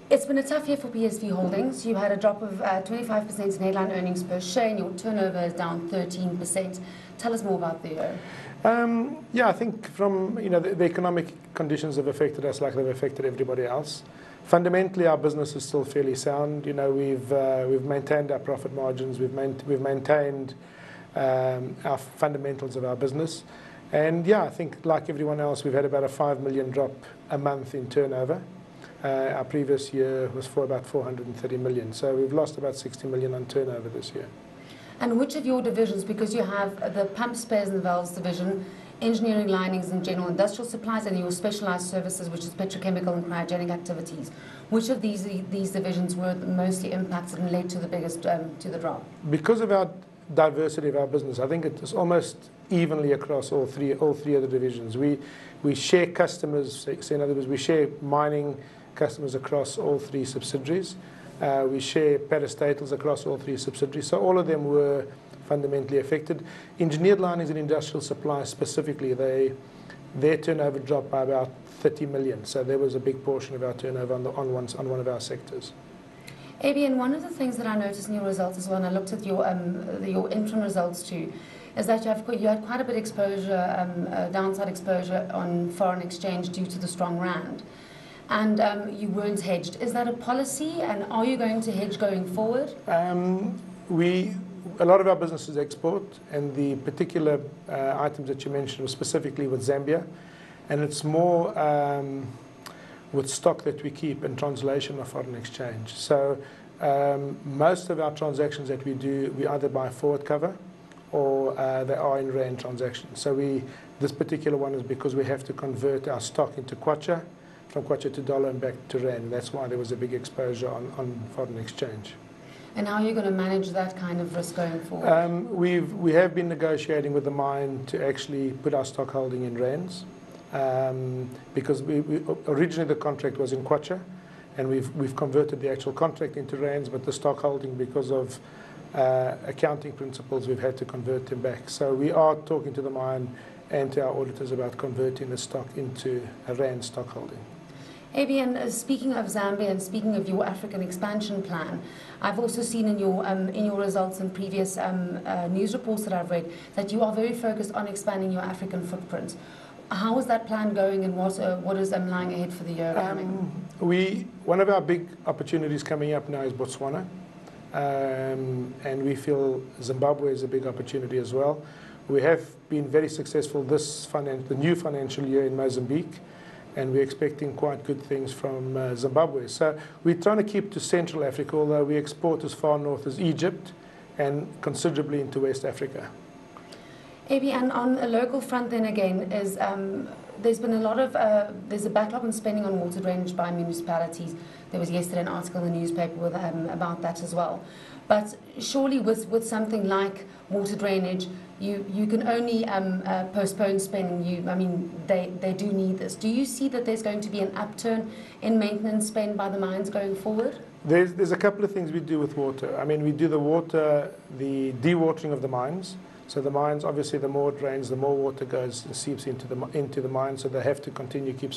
It's been a tough year for PSV Holdings. You had a drop of 25% in headline earnings per share, and your turnover is down 13%. Tell us more about the year. Yeah, I think from the economic conditions have affected us like they've affected everybody else. Fundamentally, our business is still fairly sound. We've maintained our profit margins. We've maintained our fundamentals of our business. And yeah, I think like everyone else, we've had about a 5 million drop a month in turnover. Our previous year was for about 430 million. So we've lost about 60 million on turnover this year. And which of your divisions, because you have the pump, spares and valves division, engineering, linings and general industrial supplies, and your specialised services, which is petrochemical and cryogenic activities, which of these divisions were mostly impacted and led to the biggest to the drop? Because of our diversity of our business, I think it is almost evenly across all three of the divisions. We share customers, so in other words, we share mining customers across all three subsidiaries. We share parastatals across all three subsidiaries. So all of them were fundamentally affected. Engineered linings and industrial supplies specifically, their turnover dropped by about 30 million. So there was a big portion of our turnover on one of our sectors. Abie, and one of the things that I noticed in your results as well, and I looked at your interim results too, is that you had quite a bit exposure, downside exposure on foreign exchange due to the strong rand. And you weren't hedged. Is that a policy, and are you going to hedge going forward? A lot of our business is export, and the particular items that you mentioned were specifically with Zambia, and it's more with stock that we keep and translation of foreign exchange. So most of our transactions that we do, we either buy forward cover or they are in rand transactions. So this particular one is because we have to convert our stock into kwacha, from kwacha to dollar and back to rand. That's why there was a big exposure on foreign exchange. And how are you going to manage that kind of risk going forward? We have been negotiating with the mine to actually put our stock holding in rands, because originally the contract was in kwacha, and we've converted the actual contract into rands, but the stock holding, because of accounting principles, we've had to convert them back. So we are talking to the mine and to our auditors about converting the stock into a rand stock holding. Abie, and speaking of Zambia and speaking of your African expansion plan, I've also seen in your results and previous news reports that I've read that you are very focused on expanding your African footprint. How is that plan going, and what is lying ahead for the year coming? One of our big opportunities coming up now is Botswana, and we feel Zimbabwe is a big opportunity as well. We have been very successful the new financial year in Mozambique, and we're expecting quite good things from Zimbabwe. So we're trying to keep to Central Africa, although we export as far north as Egypt and considerably into West Africa. Abie, and on a local front then again, there's been a lot of, there's a backlog in spending on water drainage by municipalities. There was yesterday an article in the newspaper about that as well. But surely with something like water drainage, you can only postpone spending. They do need this. Do you see that there's going to be an upturn in maintenance spend by the mines going forward? There's a couple of things we do with water. We do the dewatering of the mines. So the mines, obviously, the more it drains, the more water goes and seeps into the mine, so they have to continue keep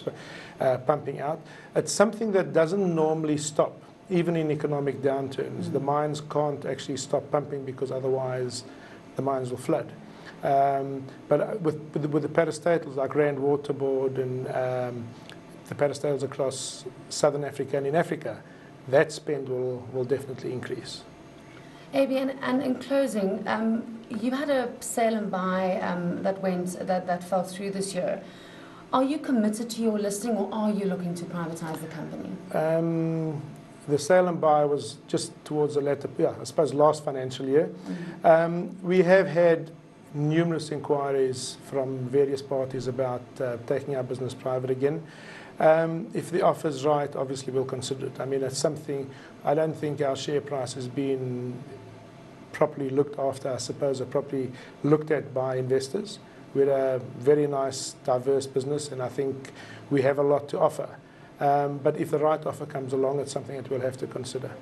pumping out. It's something that doesn't normally stop, even in economic downturns. The mines can't actually stop pumping because otherwise the mines will flood. But with the parastatals like Rand Water Board and the parastatals across Southern Africa and in Africa, that spend will definitely increase. Abie, and in closing, you had a sale and buy that fell through this year. Are you committed to your listing, or are you looking to privatize the company? The sale and buy was just towards the latter, I suppose last financial year. We have had numerous inquiries from various parties about taking our business private again. If the offer is right, obviously we'll consider it. It's something, I don't think our share price has been properly looked after, I suppose, or properly looked at by investors. We're a very nice, diverse business, and I think we have a lot to offer. But if the right offer comes along, it's something that we'll have to consider.